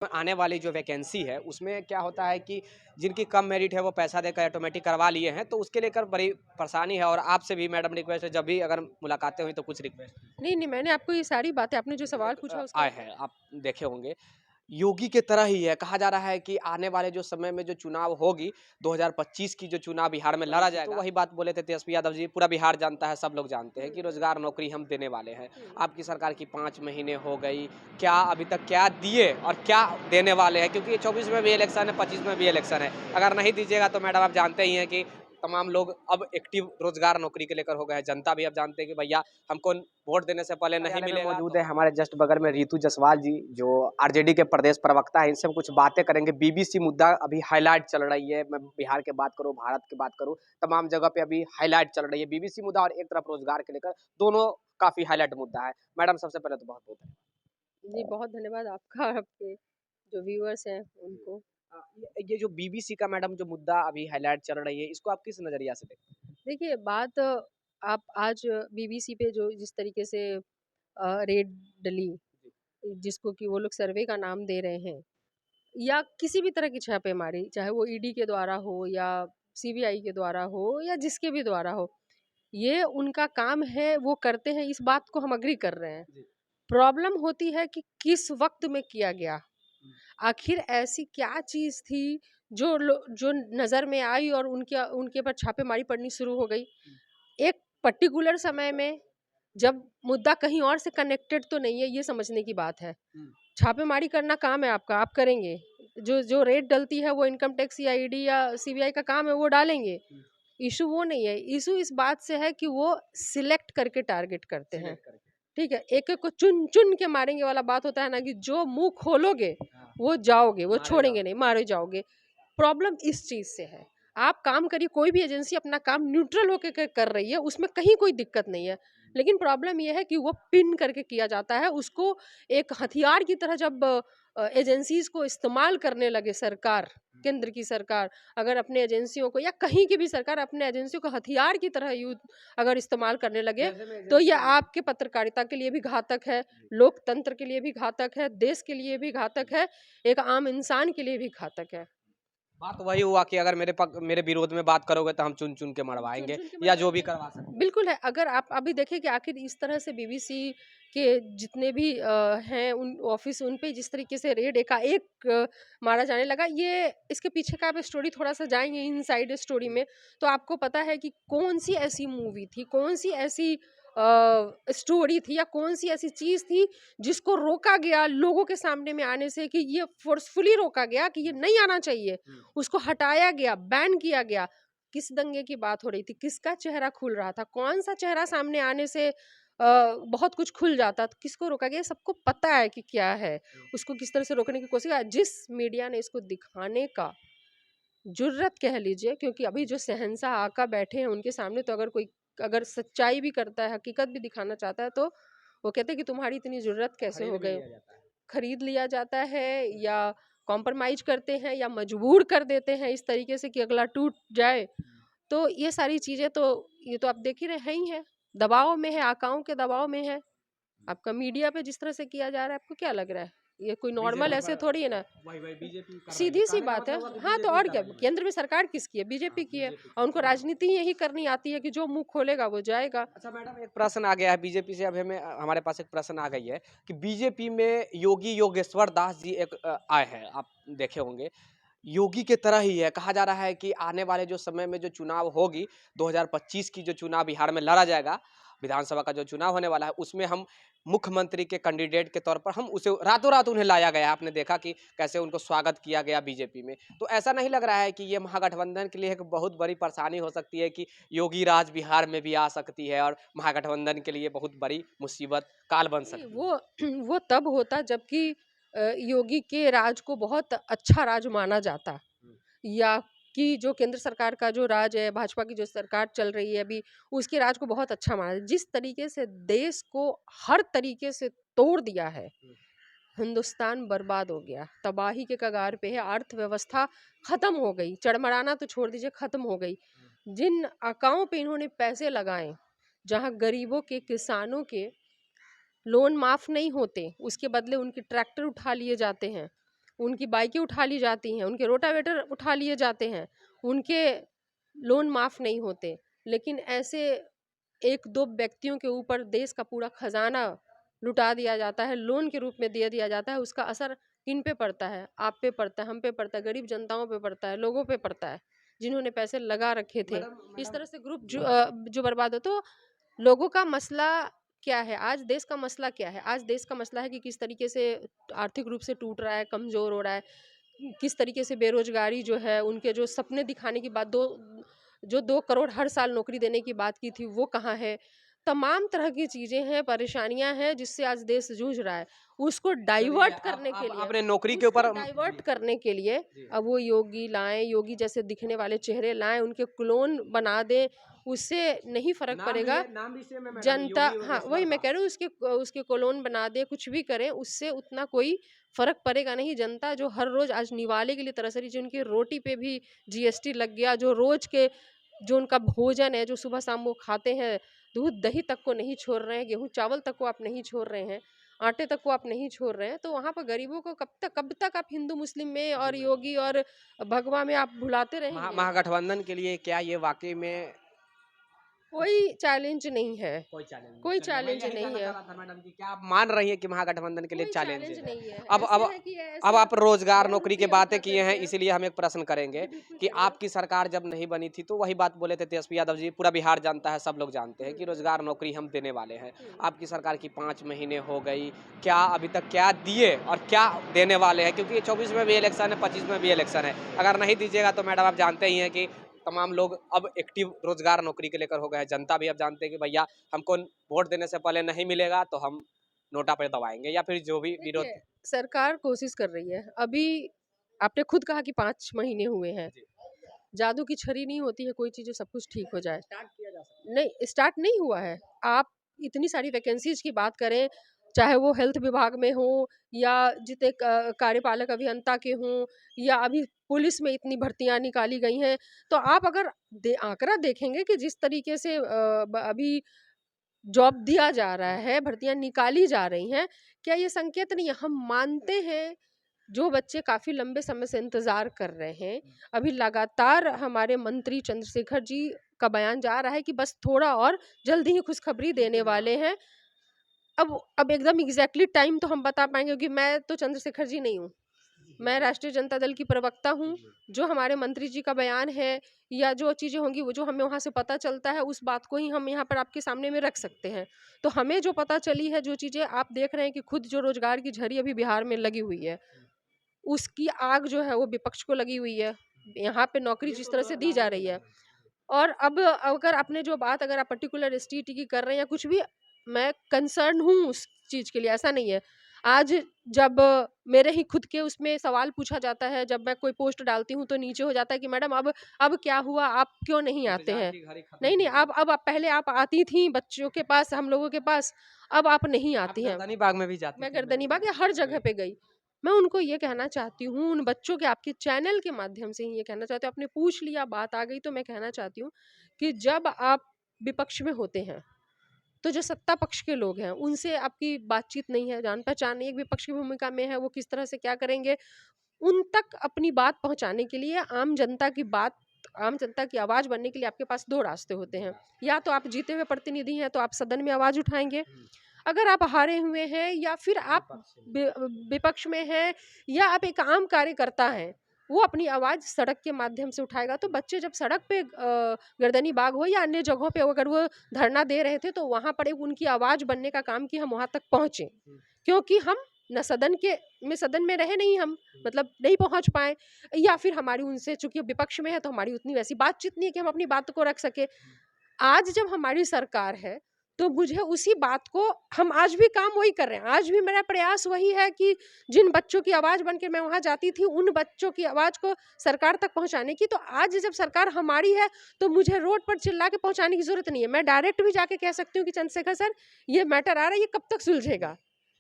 आने वाली जो वैकेंसी है उसमें क्या होता है कि जिनकी कम मेरिट है वो पैसा देकर ऑटोमेटिक करवा लिए हैं, तो उसके लेकर बड़ी परेशानी है। और आपसे भी मैडम रिक्वेस्ट है, जब भी अगर मुलाकातें हुई तो कुछ रिक्वेस्ट नहीं, नहीं, मैंने आपको ये सारी बातें आपने जो सवाल पूछा उसका आए हैं, आप देखे होंगे। योगी के तरह ही है, कहा जा रहा है कि आने वाले जो समय में जो चुनाव होगी 2025 की जो चुनाव बिहार में लड़ा जाएगा, तो वही बात बोले थे तेजस्वी यादव जी। पूरा बिहार जानता है, सब लोग जानते हैं कि रोजगार नौकरी हम देने वाले हैं। हुँ। आपकी सरकार की 5 महीने हो गई, क्या अभी तक क्या दिए और क्या देने वाले हैं? क्योंकि 24 में भी इलेक्शन है, 25 में भी इलेक्शन है। अगर नहीं दीजिएगा तो मैडम आप जानते ही हैं कि तमाम लोग अब एक्टिव रोजगार नौकरी के लेकर हो गए हैं। जनता भी अब जानते हैं कि भैया हमको वोट देने से पहले नहीं मिलेगा। मौजूद है हमारे जस्ट बगल में रितु जायसवाल जी, जो आरजेडी के प्रदेश प्रवक्ता है। इनसे हम कुछ बातें करेंगे। बीबीसी मुद्दा अभी हाईलाइट चल रही है। मैं बिहार की बात करूं, भारत की बात करूं, तमाम जगह पे अभी हाईलाइट चल रही है बीबीसी मुद्दा, और एक तरफ रोजगार के लेकर, दोनों काफी हाईलाइट मुद्दा है। मैडम सबसे पहले तो बहुत बहुत जी, बहुत धन्यवाद आपका, आपके जो व्यूअर्स हैं उनको। ये जो बीबीसी का मैडम जो मुद्दा अभी हाईलाइट चल रही है, इसको आप किस नजरिया से देखते हैं? देखिए बात आप आज बीबीसी पे जो जिस तरीके से रेड डली, जिसको कि वो लोग सर्वे का नाम दे रहे हैं या किसी भी तरह की छापेमारी, चाहे वो ईडी के द्वारा हो या सीबीआई के द्वारा हो या जिसके भी द्वारा हो, ये उनका काम है, वो करते हैं, इस बात को हम एग्री कर रहे हैं। प्रॉब्लम होती है कि किस वक़्त में किया गया। आखिर ऐसी क्या चीज़ थी जो नज़र में आई और उनके उनके ऊपर छापेमारी पड़नी शुरू हो गई। एक पर्टिकुलर समय में जब मुद्दा कहीं और से कनेक्टेड तो नहीं है, ये समझने की बात है। छापेमारी करना काम है आपका, आप करेंगे। जो जो रेड डलती है वो इनकम टैक्स या ईडी या सीबीआई का काम है, वो डालेंगे। इश्यू वो नहीं है, इश्यू इस बात से है कि वो सिलेक्ट करके टारगेट करते हैं। ठीक है, एक-एक को चुन-चुन के मारेंगे वाला बात होता है ना, कि जो मुँह खोलोगे, वो जाओगे, वो छोड़ेंगे नहीं, मारे जाओगे। प्रॉब्लम इस चीज़ से है। आप काम करिए, कोई भी एजेंसी अपना काम न्यूट्रल होके कर रही है, उसमें कहीं कोई दिक्कत नहीं है। लेकिन प्रॉब्लम ये है कि वो पिन करके किया जाता है, उसको एक हथियार की तरह जब एजेंसीज़ को इस्तेमाल करने लगे सरकार, केंद्र की सरकार, अगर अपने एजेंसियों को या कहीं की भी सरकार अपने एजेंसियों को हथियार की तरह अगर इस्तेमाल करने लगे, तो ये आपके पत्रकारिता के लिए भी घातक है, लोकतंत्र के लिए भी घातक है, देश के लिए भी घातक है, एक आम इंसान के लिए भी घातक है। बात वही हुआ कि अगर मेरे विरोध में बात करोगे तो हम चुन चुन के हम मरवाएंगे चुन-चुन के या जो भी मरवाएँगे। करवा सकते हैं। बिल्कुल है, अगर आप अभी देखिए कि आखिर इस तरह से बीबीसी के जितने भी हैं उन ऑफ़िस, उन पे जिस तरीके से रेड एकाएक मारा जाने लगा, ये इसके पीछे का आप स्टोरी थोड़ा-सा जाएँगे इनसाइड स्टोरी में, तो आपको पता है कि कौन-सी ऐसी मूवी थी, कौन-सी ऐसी स्टोरी थी या कौन-सी ऐसी चीज़ थी जिसको रोका गया लोगों के सामने में आने से, कि ये फ़ोर्सफुली रोका गया कि ये नहीं आना चाहिए, उसको हटाया गया, बैन किया गया। किस दंगे की बात हो रही थी? किसका चेहरा खुल रहा था? कौन-सा चेहरा सामने आने से बहुत कुछ खुल जाता? तो किसको रोका गया? सबको पता है कि क्या है। उसको किस तरह से रोकने की कोशिश जिस मीडिया ने इसको दिखाने का जुर्रत कह लीजिए, क्योंकि अभी जो शहंशाह आका बैठे हैं उनके सामने, तो अगर कोई अगर सच्चाई भी करता है, हकीकत भी दिखाना चाहता है, तो वो कहते हैं कि तुम्हारी इतनी जुर्रत कैसे हो गई? खरीद लिया जाता है या कॉम्प्रोमाइज़ करते हैं या मजबूर कर देते हैं इस तरीके से कि अगला टूट जाए। तो ये सारी चीज़ें तो ये तो आप देख ही रहे हैं ही हैं, दबाव में है, आकाओं के दबाव में है। आपका मीडिया पे जिस तरह से किया जा रहा है, आपको क्या लग रहा है? ये कोई नॉर्मल ऐसे थोड़ी है ना, वही बीजेपी कर रही है, सीधी-सी कहने का बात है। मतलब हुआ कि हाँ, तो बीजेपी और कर क्या, रही है। केंद्र में सरकार किसकी है? बीजेपी की है, बीजेपी और की। उनको राजनीति यही करनी आती है कि जो मुँह खोलेगा वो जाएगा। अच्छा मैडम, एक प्रश्न आ गया है बीजेपी से। अभी हमें हमारे पास एक प्रश्न आ गई है कि बीजेपी में योगी योगेश्वर दास जी एक आए हैं, आप देखे होंगे। योगी के तरह ही है, कहा जा रहा है कि आने वाले जो समय में जो चुनाव होगी 2025 की जो चुनाव बिहार में लड़ा जाएगा, विधानसभा का जो चुनाव होने वाला है, उसमें हम मुख्यमंत्री के कैंडिडेट के तौर पर हम उसे रातों रात उन्हें लाया गया। आपने देखा कि कैसे उनको स्वागत किया गया बीजेपी में। तो ऐसा नहीं लग रहा है कि ये महागठबंधन के लिए एक बहुत बड़ी परेशानी हो सकती है कि योगी राज बिहार में भी आ सकती है और महागठबंधन के लिए बहुत बड़ी मुसीबत काल बन नहीं, सकती है? वो वो तब होता जबकि योगी के राज को बहुत अच्छा राज माना जाता, या कि जो केंद्र सरकार का जो राज है, भाजपा की जो सरकार चल रही है अभी, उसके राज को बहुत अच्छा माना जिस तरीके से देश को हर तरीके से तोड़ दिया है, हिंदुस्तान बर्बाद हो गया, तबाही के कगार पे है, अर्थव्यवस्था खत्म हो गई, चरमराना तो छोड़ दीजिए, खत्म हो गई। जिन अकाउंट पे इन्होंने पैसे लगाए, जहाँ गरीबों के, किसानों के लोन माफ़ नहीं होते, उसके बदले उनके ट्रैक्टर उठा लिए जाते हैं, उनकी बाइकें उठा ली जाती हैं, उनके रोटावेटर उठा लिए जाते हैं, उनके लोन माफ़ नहीं होते। लेकिन ऐसे 1-2 व्यक्तियों के ऊपर देश का पूरा खजाना लुटा दिया जाता है, लोन के रूप में दे दिया जाता है। उसका असर किन पे पड़ता है? आप पे पड़ता है, हम पे पड़ता है, गरीब जनताओं पे पड़ता है, लोगों पे पड़ता है, जिन्होंने पैसे लगा रखे थे। मैडम इस मैडम तरह से ग्रुप जो बर्बाद हो, तो लोगों का मसला क्या है? आज देश का मसला क्या है? आज देश का मसला है कि किस तरीके से आर्थिक रूप से टूट रहा है, कमज़ोर हो रहा है, किस तरीके से बेरोज़गारी जो है, उनके जो सपने दिखाने की बात, 2 करोड़ हर साल नौकरी देने की बात की थी, वो कहाँ है? तमाम तरह की चीज़ें हैं, परेशानियाँ हैं, जिससे आज देश जूझ रहा है। उसको चलिए डाइवर्ट करने के आप लिए आपने नौकरी के उसको ऊपर डाइवर्ट जी, करने के लिए जी। अब वो योगी लाएँ, योगी जैसे दिखने वाले चेहरे लाएँ, उनके क्लोन बना दें, उससे नहीं फ़र्क पड़ेगा। नाम भी सेम है मैडम, जनता, योगी हाँ, वही योगेश्वर मैं कह दास। रही हूँ, उसके क्लोन बना दें, कुछ भी करें, उससे उतना कोई फ़र्क पड़ेगा नहीं। जनता जो हर रोज़ आज निवाले के लिए तरस रही, जिनकी रोटी पे भी जीएसटी लग गया, जो रोज़ के जो उनका भोजन है, जो सुबह-शाम वो खाते हैं, दूध-दही तक को नहीं छोड़ रहे हैं, गेहूँ-चावल तक को आप नहीं छोड़ रहे हैं, आटे तक को आप नहीं छोड़ रहे हैं, तो वहाँ पर गरीबों को कब तक आप हिंदू-मुस्लिम में जी और मैडम। योगी और भगवा में आप भुलाते रहेंगे? महागठबंधन के लिए क्या ये वाक़ई में कुछ कोई चैलेंज नहीं है, कोई चैलेंज नहीं? कोई चलिए मैं चैलेंज यही नहीं जानना चाह है, रहा था मैडम कि क्या आप मान रही हैं कि महागठबंधन के लिए कोई चैलेंज चैलेंज है? नहीं है। अब ऐसे अब है कि अब ऐसा आप रोज़गार लोन नौकरी की पे बातें उठा किए हैं, करके इसीलिए हम एक प्रश्न करेंगे जी, बिल्कुल कि करिए। आपकी सरकार जब नहीं बनी थी तो वही बात बोले थे तेजस्वी यादव जी, पूरा बिहार जानता है, सब लोग जानते हैं हुँ, कि रोज़गार नौकरी हम देने वाले हैं। हुँ। आपकी सरकार की 5 महीने हो गई, क्या अभी तक क्या दिए और क्या देने वाले हैं? क्योंकि 24 में भी इलेक्शन है, 25 में भी इलेक्शन है। अगर नहीं दीजिएगा तो मैडम आप जानते ही हैं कि तमाम लोग अब एक्टिव रोज़गार नौकरी को लेकर हो गए हैं। जनता भी अब जानते हैं कि भैया हमको वोट देने से पहले नहीं मिलेगा तो हम नोटा पे दबाएँगे या फिर जो भी देखिए, विरोध सरकार कोशिश कर रही है। अभी आपने खुद कहा कि 5 महीने हुए हैं। जी, जादू की छड़ी नहीं होती है कोई चीज़ जो सब कुछ ठीक हो जाए। स्टार्ट किया जा सकता है। नहीं, स्टार्ट नहीं हुआ है। आप इतनी सारी वैकेंसीज़ की बात करें, चाहे वो हेल्थ विभाग में हो या जितने कार्यपालक अभियंता के हों या अभी पुलिस में इतनी भर्तियाँ निकाली गई हैं, तो आप अगर आंकड़ा देखेंगे कि जिस तरीके से अभी जॉब दिया जा रहा है, भर्तियाँ निकाली जा रही हैं, क्या ये संकेत नहीं है? हम मानते हैं, जो बच्चे काफ़ी लंबे समय से इंतज़ार कर रहे हैं, अभी लगातार हमारे मंत्री चंद्रशेखर जी का बयान जा रहा है कि बस थोड़ा और जल्दी ही खुशखबरी देने वाले हैं। अब एकदम एग्ज़ैक्टली टाइम तो हम बता पाएँगे, क्योंकि मैं तो चंद्रशेखर जी नहीं हूँ। मैं राष्ट्रीय जनता दल की प्रवक्ता हूँ। जो हमारे मंत्री जी का बयान है या जो चीज़ें होंगी, वो जो हमें वहाँ से पता चलता है, उस बात को ही हम यहाँ पर आपके सामने में रख सकते हैं। तो हमें जो पता चली है, जो चीज़ें आप देख रहे हैं कि खुद जो रोज़गार की झड़ी अभी बिहार में लगी हुई है, उसकी आग जो है वो विपक्ष को लगी हुई है। यहाँ पे नौकरी ये जिस तो तरह से दी जा लाजमी रही है है, मैडम। और अब अगर आपने जो बात, अगर आप पर्टिकुलर स्टेट की कर रहे हैं या कुछ भी, मैं कंसर्न हूँ उस चीज़ के लिए, ऐसा नहीं है। आज जब मेरे ही खुद के उसमें सवाल पूछा जाता है, जब मैं कोई पोस्ट डालती हूँ तो नीचे हो जाता है कि मैडम अब क्या हुआ? आप क्यों नहीं आते इंतज़ार हैं? की घड़ी खत्म नहीं, नहीं, हुई है। अब आप पहले आप आती थीं बच्चों के पास, हम लोगों के पास, अब आप नहीं आप आती हैं। गर्दनी बाग में भी जाती मैं थी, मैंने गर्दनीबाग या देखा हर था। जगह जी। पे गई। मैं उनको ये कहना चाहती हूँ, उन बच्चों के आपके चैनल के माध्यम से ही ये कहना चाहती हूँ, आपने पूछ लिया, बात आ गई, तो मैं कहना चाहती हूँ कि जब आप विपक्ष में होते हैं, तो जो सत्ता पक्ष के लोग हैं, उनसे आपकी बातचीत नहीं है, जान-पहचान नहीं है, एक विपक्ष की भूमिका में है, वो किस तरह से क्या करेंगे, उन तक अपनी बात पहुँचाने के लिए, आम जनता की आवाज़ बनने के लिए आपके पास 2 रास्ते होते हैं। या तो आप जीते हुए प्रतिनिधि हैं, तो आप सदन में आवाज़ उठाएँगे। हुँ, अगर आप हारे हुए हैं या फिर आप विपक्ष में। विपक्ष में हैं या आप एक आम कार्यकर्ता हैं, वो अपनी आवाज़ सड़क के माध्यम से उठाएगा। तो बच्चे जब सड़क पे गर्दनी बाग हो या अन्य जगहों पे अगर वो धरना दे रहे थे, तो वहाँ पर एक उनकी आवाज़ बनने का काम कि हम वहाँ तक पहुँचे। हुँ, क्योंकि हम न सदन में रहे नहीं हम, हुँ। मतलब नहीं पहुँच पाए, या फिर हमारी उनसे, चूँकि विपक्ष में है तो हमारी उतनी वैसी बातचीत नहीं है कि हम अपनी बात को रख सकें। आज जब हमारी सरकार है, तो मुझे उसी बात को, हम आज भी काम वही कर रहे हैं। आज भी मेरा प्रयास वही है कि जिन बच्चों की आवाज़ बन के मैं वहाँ जाती थी, उन बच्चों की आवाज़ को सरकार तक पहुँचाने की। तो आज जब सरकार हमारी है, तो मुझे रोड पर चिल्ला के पहुँचाने की ज़रूरत नहीं है। मैं डायरेक्ट भी जाके कह सकती हूँ कि चंद्रशेखर सर, ये मैटर आ रहा है, ये कब तक सुलझेगा?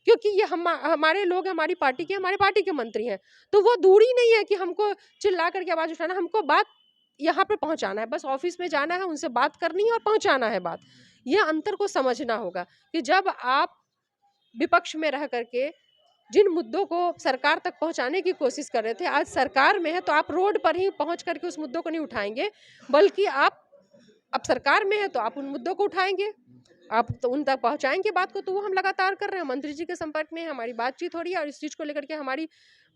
क्योंकि ये हमारे लोग हैं, हमारी पार्टी के, हमारे पार्टी के मंत्री हैं। तो वो दूरी नहीं है कि हमको चिल्ला कर के आवाज़ उठाना, हमको बात यहाँ पे पहुँचाना है। बस ऑफ़िस में जाना है, उनसे बात करनी है और पहुँचाना है बात। ये अंतर को समझना होगा कि जब आप विपक्ष में रह करके जिन मुद्दों को सरकार तक पहुंचाने की कोशिश कर रहे थे, आज सरकार में है तो आप रोड पर ही पहुंच करके उस मुद्दों को नहीं उठाएंगे, बल्कि आप अब सरकार में है तो आप उन मुद्दों को उठाएंगे, आप तो उन तक पहुंचाएंगे बात को। तो वो हम लगातार कर रहे हैं, मंत्री जी के संपर्क में है, हमारी बातचीत हो रही है और इस चीज को लेकर के हमारी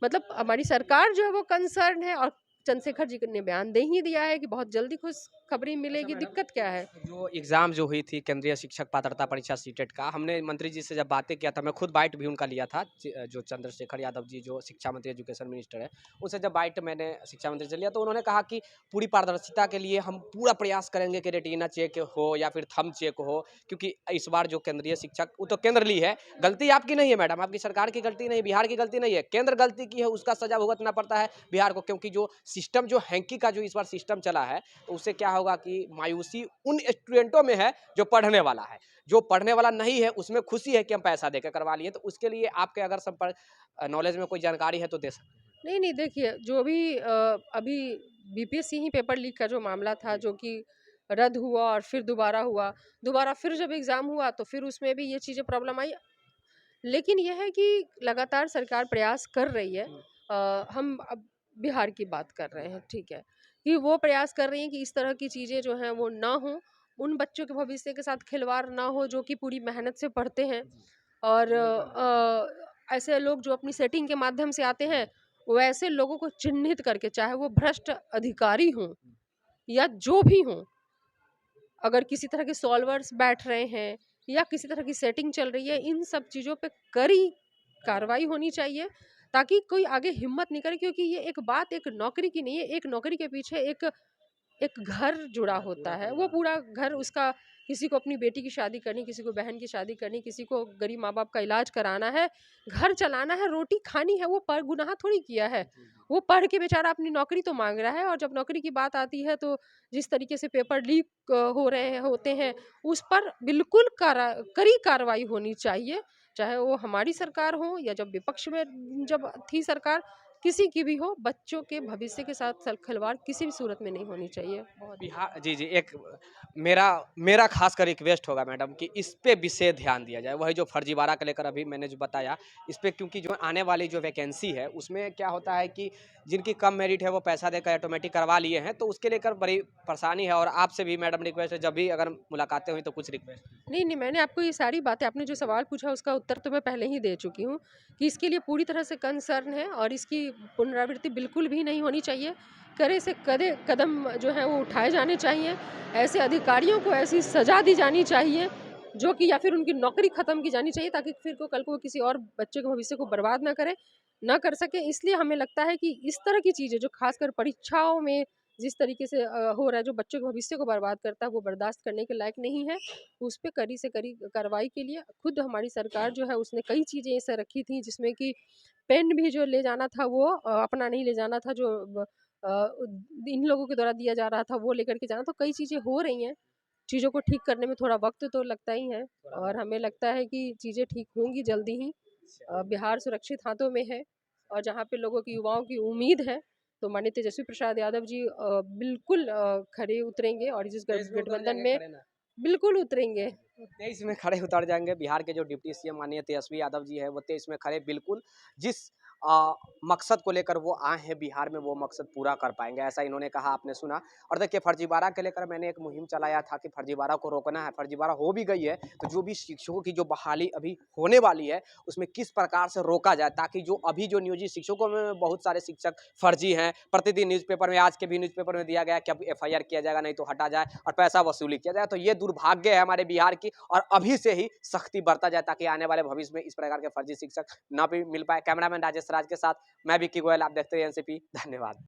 मतलब हमारी सरकार जो है वो कंसर्न है। और चंद्रशेखर जी ने बयान दे ही दिया है कि बहुत जल्दी खुशखबरी अच्छा मिलेगी। मैडम, दिक्कत क्या है? जो एग्ज़ाम जो हुई थी केंद्रीय शिक्षक पात्रता परीक्षा सीटेट का, हमने मंत्री जी से जब बातें किया था, मैं खुद बाइट भी उनका लिया था, जो चंद्रशेखर यादव जी जो शिक्षा मंत्री एजुकेशन मिनिस्टर है, उनसे जब बाइट मैंने शिक्षा मंत्री से लिया तो उन्होंने कहा कि पूरी पारदर्शिता के लिए हम पूरा प्रयास करेंगे कि रेटिना चेक हो या फिर थंब चेक हो, क्योंकि इस बार जो केंद्रीय शिक्षक, वो तो केंद्र ली है, गलती आपकी नहीं है मैडम, आपकी सरकार की गलती नहीं, बिहार की गलती नहीं है, केंद्र गलती की है, उसका सजा भुगतना पड़ता है बिहार को, क्योंकि जो सिस्टम जो हैंकी का जो इस बार सिस्टम चला है, तो उससे क्या होगा कि मायूसी उन स्टूडेंटों में है जो पढ़ने वाला है, जो पढ़ने वाला नहीं है उसमें खुशी है कि हम पैसा देकर करवा लिए। तो उसके लिए आपके अगर संपर्क नॉलेज में कोई जानकारी है तो दे सकते हैं। नहीं, नहीं, देखिए जो भी अभी बीपीएससी ही पेपर लीक का जो मामला था, जी, जो कि रद्द हुआ और फिर दोबारा हुआ, दोबारा फिर जब एग्ज़ाम हुआ तो फिर उसमें भी ये चीज़ें प्रॉब्लम आई। लेकिन ये है कि लगातार सरकार प्रयास कर रही है। हुँ, हम अब बिहार की बात कर रहे हैं, बिहार, ठीक है, कि वो प्रयास कर रही हैं कि इस तरह की चीज़ें जो हैं वो ना हों, उन बच्चों के भविष्य के साथ खिलवाड़ ना हो जो कि पूरी मेहनत से पढ़ते हैं। जी, और बिल्कुल मैडम। ऐसे लोग जो अपनी सेटिंग के माध्यम से आते हैं, वो ऐसे लोगों को चिन्हित करके, चाहे वो भ्रष्ट अधिकारी हों या जो भी हों, अगर किसी तरह के सॉल्वर्स बैठ रहे हैं या किसी तरह की सेटिंग चल रही है, इन सब चीज़ों पे कड़ी कार्रवाई होनी चाहिए, ताकि कोई आगे हिम्मत नहीं करे। क्योंकि ये एक बात एक नौकरी की नहीं है, एक नौकरी के पीछे एक एक घर जुड़ा होता पूरा है, वो परिवार। पूरा घर उसका, किसी को अपनी बेटी की शादी करनी, किसी को बहन की शादी करनी, किसी को गरीब माँ-बाप का इलाज कराना है, घर चलाना है, रोटी खानी है, वो पर गुनाह थोड़ी किया है। जी, जी। वो पढ़ के बेचारा अपनी नौकरी तो माँग रहा है, और जब नौकरी की बात आती है तो जिस तरीके से पेपर लीक हो रहे हैं होते हैं, उस पर बिल्कुल कड़ी कार्रवाई होनी चाहिए, चाहे वो हमारी सरकार हो या जब विपक्ष में जब थी सरकार, किसी की भी हो। बच्चों के भविष्य के साथ खिलवाड़ किसी भी सूरत में नहीं होनी चाहिए। बहुत बिहार जी, जी, एक मेरा मेरा ख़ासकर रिक्वेस्ट होगा मैडम कि इस पे विशेष ध्यान दिया जाए। वही जो फर्जीवाड़ा को लेकर अभी मैंने जो बताया, इस पे, क्योंकि जो आने वाली जो वैकेंसी है, उसमें क्या होता है कि जिनकी कम मेरिट है, वो पैसा देकर ऑटोमेटिक करवा लिए हैं, तो उसके लेकर बड़ी परेशानी है। और आपसे भी मैडम रिक्वेस्ट है, जब भी अगर मुलाकातें हुई तो कुछ रिक्वेस्ट। नहीं, नहीं, मैंने आपको ये सारी बातें, आपने जो सवाल पूछा उसका उत्तर तो मैं पहले ही दे चुकी हूँ, कि इसके लिए पूरी तरह से कंसर्न है और इसकी पुनरावृत्ति बिल्कुल भी नहीं होनी चाहिए। कड़े से कड़े कदम जो है वो उठाए जाने चाहिए। ऐसे अधिकारियों को ऐसी सज़ा दी जानी चाहिए, जो कि या फिर उनकी नौकरी ख़त्म की जानी चाहिए, ताकि फिर को कल को वो किसी और बच्चे के भविष्य को बर्बाद ना कर सके। इसलिए हमें लगता है कि इस तरह की चीज़ें जो ख़ासकर परीक्षाओं में जिस तरीके से हो रहा है, जो बच्चों के भविष्य को बर्बाद करता है, वो बर्दाश्त करने के लायक नहीं है। उस पे कड़ी से कड़ी कार्रवाई के लिए खुद हमारी सरकार जो है उसने कई चीज़ें ऐसे रखी थी, जिसमें कि पेन भी जो ले जाना था वो अपना नहीं ले जाना था, जो इन लोगों के द्वारा दिया जा रहा था वो लेकर के जाना। तो कई चीज़ें हो रही हैं, चीज़ों को ठीक करने में थोड़ा वक्त तो लगता ही है, थोड़ा और बहुत। हमें लगता है कि चीज़ें ठीक होंगी जल्दी ही। बिहार सुरक्षित हाथों में है, और जहाँ पे लोगों की, युवाओं की उम्मीद है, तो माननीय तेजस्वी प्रसाद यादव जी बिल्कुल खरे उतरेंगे और इस 23 में उतर गठबंधन जाएँगे में खड़े ना। बिल्कुल उतरेंगे। 23 में खड़े उतर जाएँगे। बिहार के जो डिप्टी सीएम माननीय तेजस्वी यादव जी हैं, वो 23 में खड़े बिल्कुल जिस मकसद को लेकर वो आए हैं बिहार में, वो मकसद पूरा कर पाएँगे, ऐसा इन्होंने कहा, आपने सुना। और देखिए, फर्जीवाड़ा को लेकर मैंने एक मुहिम चलाया था कि फर्जीवाड़ा को रोकना है। फर्जीवाड़ा हो भी गई है, तो जो भी शिक्षकों की जो बहाली अभी होने वाली है, उसमें किस प्रकार से रोका जाए, ताकि जो अभी जो नियोजित शिक्षकों में बहुत सारे शिक्षक फर्जी हैं। प्रतिदिन न्यूज़पेपर में, आज के भी न्यूज़पेपर में दिया गया कि अब एफआईआर किया जाएगा, नहीं तो हटा जाए और पैसा वसूली किया जाए। तो ये दुर्भाग्य है हमारे बिहार की, और अभी से ही सख्ती बरता जाए, ताकि आने वाले भविष्य में इस प्रकार के फर्जी शिक्षक ना भी मिल पाए। कैमरामैन राजेश राज के साथ मैं विक्की गोयल, आप देखते रहिए एनसीपी। धन्यवाद।